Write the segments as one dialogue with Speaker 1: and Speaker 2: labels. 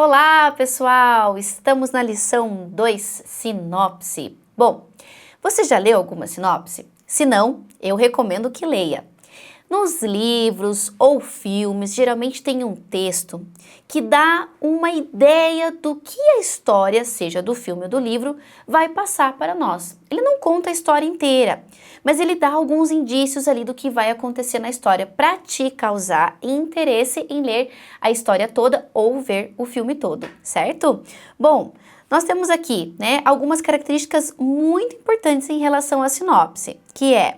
Speaker 1: Olá, pessoal! Estamos na lição 2, sinopse. Bom, você já leu alguma sinopse? Se não, eu recomendo que leia. Nos livros ou filmes, geralmente tem um texto que dá uma ideia do que a história, seja do filme ou do livro, vai passar para nós. Ele não conta a história inteira, mas ele dá alguns indícios ali do que vai acontecer na história para te causar interesse em ler a história toda ou ver o filme todo, certo? Bom, nós temos aqui, algumas características muito importantes em relação à sinopse, que é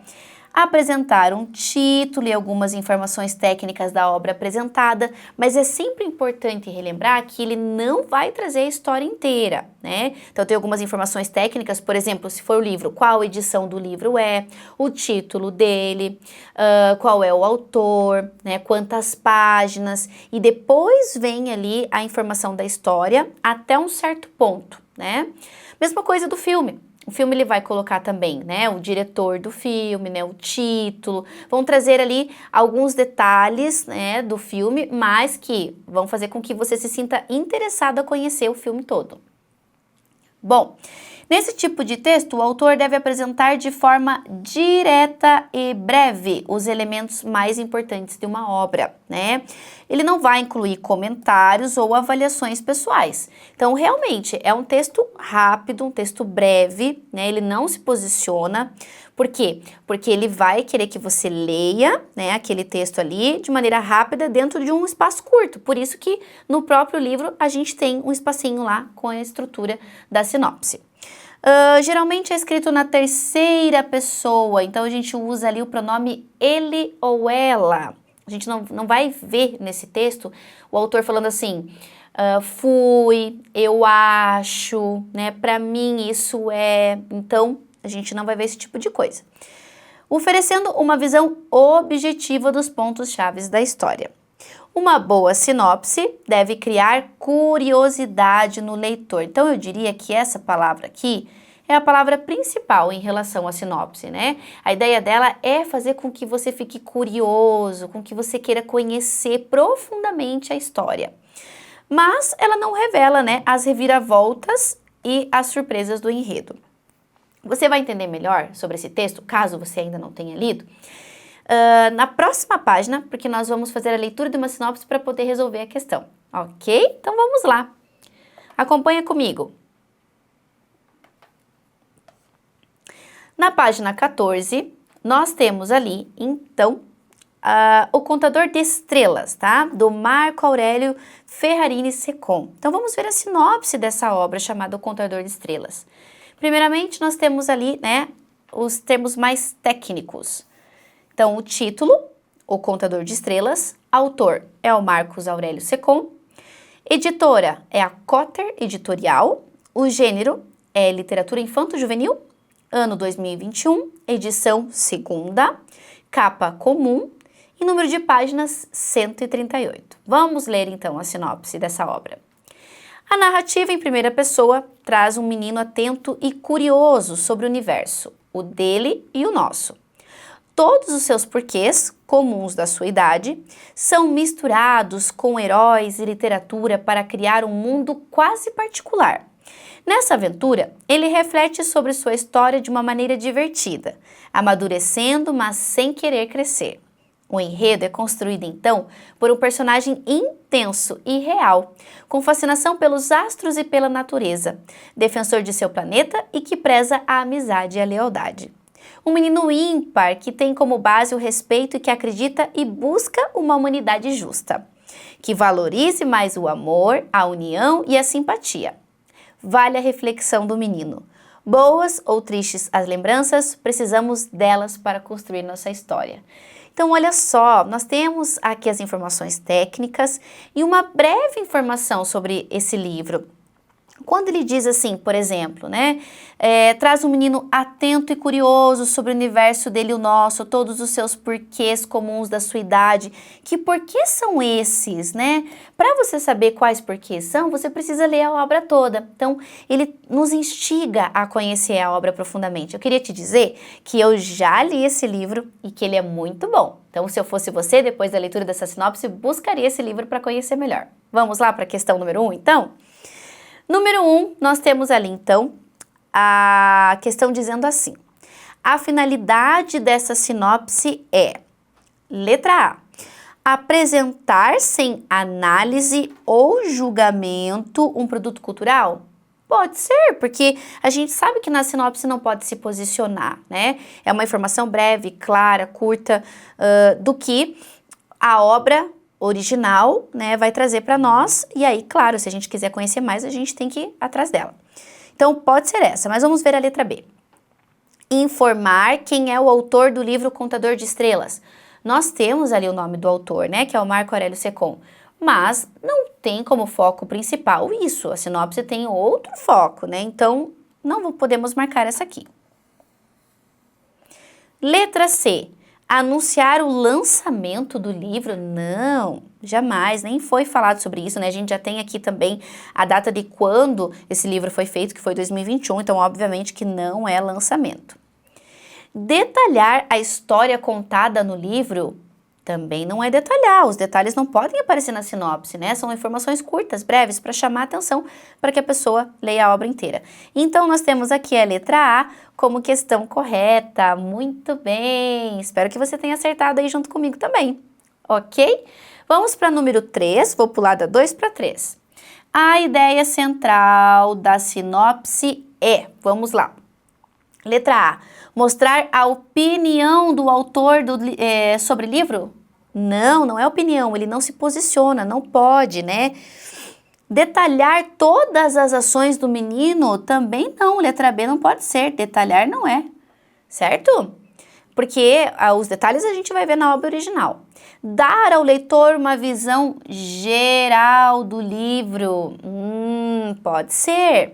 Speaker 1: apresentar um título e algumas informações técnicas da obra apresentada, mas é sempre importante relembrar que ele não vai trazer a história inteira, né? Então tem algumas informações técnicas, por exemplo, se for o livro, qual edição do livro é, o título dele, qual é o autor, né? Quantas páginas, e depois vem ali a informação da história até um certo ponto, né? Mesma coisa do filme. O filme ele vai colocar também, o diretor do filme, o título, vão trazer ali alguns detalhes, do filme, mas que vão fazer com que você se sinta interessado a conhecer o filme todo. Bom, nesse tipo de texto, o autor deve apresentar de forma direta e breve os elementos mais importantes de uma obra, Ele não vai incluir comentários ou avaliações pessoais. Então, realmente, é um texto rápido, um texto breve, Ele não se posiciona. Por quê? Porque ele vai querer que você leia, aquele texto ali de maneira rápida dentro de um espaço curto. Por isso que no próprio livro a gente tem um espacinho lá com a estrutura da sinopse. Geralmente é escrito na terceira pessoa, então a gente usa ali o pronome ele ou ela. A gente não vai ver nesse texto o autor falando assim, fui, eu acho, pra mim isso é. Então a gente não vai ver esse tipo de coisa. Oferecendo uma visão objetiva dos pontos-chave da história. Uma boa sinopse deve criar curiosidade no leitor. Então, eu diria que essa palavra aqui é a palavra principal em relação à sinopse, A ideia dela é fazer com que você fique curioso, com que você queira conhecer profundamente a história. Mas ela não revela, as reviravoltas e as surpresas do enredo. Você vai entender melhor sobre esse texto, caso você ainda não tenha lido, na próxima página, porque nós vamos fazer a leitura de uma sinopse para poder resolver a questão, ok? Então vamos lá. Acompanha comigo. Na página 14, nós temos ali, então, o Contador de Estrelas, do Marco Aurélio Ferrarini Secom. Então vamos ver a sinopse dessa obra chamada O Contador de Estrelas. Primeiramente, nós temos ali, os termos mais técnicos. Então, o título, O Contador de Estrelas, autor é o Marcos Aurélio Secom, editora é a Cotter Editorial, o gênero é literatura infanto-juvenil, ano 2021, edição 2ª, capa comum e número de páginas 138. Vamos ler então a sinopse dessa obra. A narrativa em primeira pessoa traz um menino atento e curioso sobre o universo, o dele e o nosso. Todos os seus porquês, comuns da sua idade, são misturados com heróis e literatura para criar um mundo quase particular. Nessa aventura, ele reflete sobre sua história de uma maneira divertida, amadurecendo, mas sem querer crescer. O enredo é construído, então, por um personagem intenso e real, com fascinação pelos astros e pela natureza, defensor de seu planeta e que preza a amizade e a lealdade. Um menino ímpar que tem como base o respeito e que acredita e busca uma humanidade justa, que valorize mais o amor, a união e a simpatia. Vale a reflexão do menino. Boas ou tristes as lembranças, precisamos delas para construir nossa história. Então, olha só, nós temos aqui as informações técnicas e uma breve informação sobre esse livro. Quando ele diz assim, por exemplo, né, traz um menino atento e curioso sobre o universo dele e o nosso, todos os seus porquês comuns da sua idade. Que porquês são esses, né? Para você saber quais porquês são, você precisa ler a obra toda. Então, ele nos instiga a conhecer a obra profundamente. Eu queria te dizer que eu já li esse livro e que ele é muito bom. Então, se eu fosse você, depois da leitura dessa sinopse, buscaria esse livro para conhecer melhor. Vamos lá para a questão número 1, então? Número 1, nós temos ali, então, a questão dizendo assim: a finalidade dessa sinopse é, letra A, apresentar sem análise ou julgamento um produto cultural? Pode ser, porque a gente sabe que na sinopse não pode se posicionar, né? É uma informação breve, clara, curta, do que a obra original, né, vai trazer para nós, e aí, claro, se a gente quiser conhecer mais, a gente tem que ir atrás dela. Então, pode ser essa, mas vamos ver a letra B. Informar quem é o autor do livro Contador de Estrelas. Nós temos ali o nome do autor, né, que é o Marco Aurélio Secom, mas não tem como foco principal isso, a sinopse tem outro foco, né, então não podemos marcar essa aqui. Letra C. Anunciar o lançamento do livro? Não, jamais, nem foi falado sobre isso, né? A gente já tem aqui também a data de quando esse livro foi feito, que foi 2021, então obviamente que não é lançamento. Detalhar a história contada no livro? Também não é detalhar, os detalhes não podem aparecer na sinopse, né? São informações curtas, breves, para chamar a atenção para que a pessoa leia a obra inteira. Então, nós temos aqui a letra A como questão correta. Muito bem, espero que você tenha acertado aí junto comigo também, ok? Vamos para número 3, vou pular da 2 para 3. A ideia central da sinopse é, vamos lá. Letra A, mostrar a opinião do autor sobre o livro? Não, não é opinião, ele não se posiciona, não pode, né? Detalhar todas as ações do menino? Também não, letra B não pode ser, detalhar não é, certo? Porque os detalhes a gente vai ver na obra original. Dar ao leitor uma visão geral do livro? Pode ser.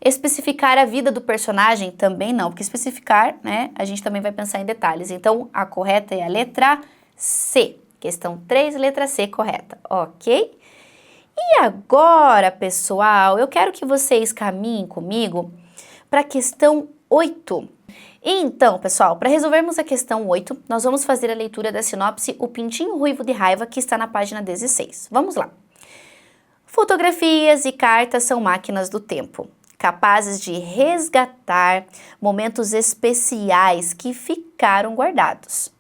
Speaker 1: Especificar a vida do personagem? Também não, porque especificar, né, a gente também vai pensar em detalhes. Então, a correta é a letra C. Questão 3, letra C correta, ok? E agora, pessoal, eu quero que vocês caminhem comigo para a questão 8. Então, pessoal, para resolvermos a questão 8, nós vamos fazer a leitura da sinopse O Pintinho Ruivo de Raiva, que está na página 16. Vamos lá. Fotografias e cartas são máquinas do tempo, capazes de resgatar momentos especiais que ficaram guardados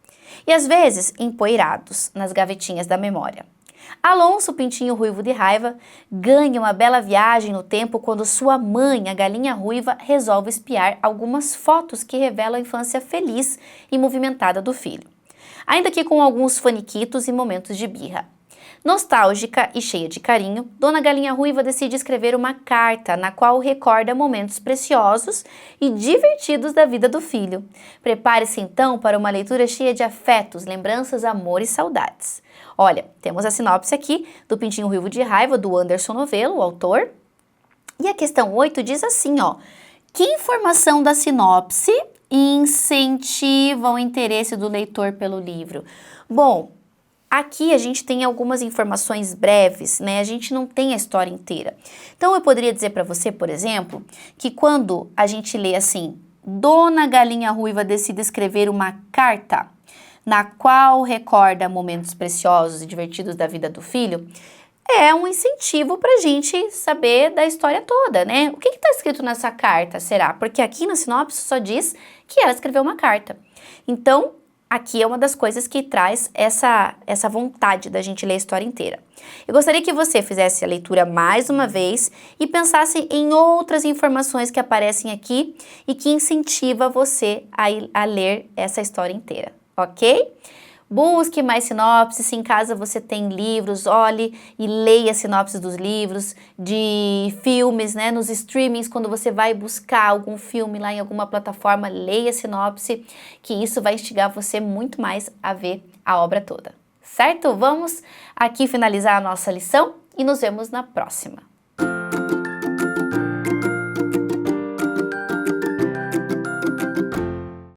Speaker 1: e às vezes empoeirados nas gavetinhas da memória. Alonso, Pintinho Ruivo de Raiva, ganha uma bela viagem no tempo quando sua mãe, a galinha ruiva, resolve espiar algumas fotos que revelam a infância feliz e movimentada do filho, ainda que com alguns faniquitos e momentos de birra. Nostálgica e cheia de carinho, Dona Galinha Ruiva decide escrever uma carta na qual recorda momentos preciosos e divertidos da vida do filho. Prepare-se então para uma leitura cheia de afetos, lembranças, amor e saudades. Olha, temos a sinopse aqui do Pintinho Ruivo de Raiva, do Anderson Novelo, o autor. E a questão 8 diz assim, ó: que informação da sinopse incentiva o interesse do leitor pelo livro? Bom, aqui a gente tem algumas informações breves, né? A gente não tem a história inteira. Então eu poderia dizer para você, por exemplo, que quando a gente lê assim, Dona Galinha Ruiva decide escrever uma carta na qual recorda momentos preciosos e divertidos da vida do filho, é um incentivo para a gente saber da história toda, né? O que está escrito nessa carta, será? Porque aqui na sinopse só diz que ela escreveu uma carta. Então, aqui é uma das coisas que traz essa vontade da gente ler a história inteira. Eu gostaria que você fizesse a leitura mais uma vez e pensasse em outras informações que aparecem aqui e que incentiva você a ler essa história inteira, ok? Busque mais sinopses, se em casa você tem livros, olhe e leia sinopses dos livros, de filmes, né, nos streamings, quando você vai buscar algum filme lá em alguma plataforma, leia a sinopse, que isso vai instigar você muito mais a ver a obra toda, certo? Vamos aqui finalizar a nossa lição e nos vemos na próxima.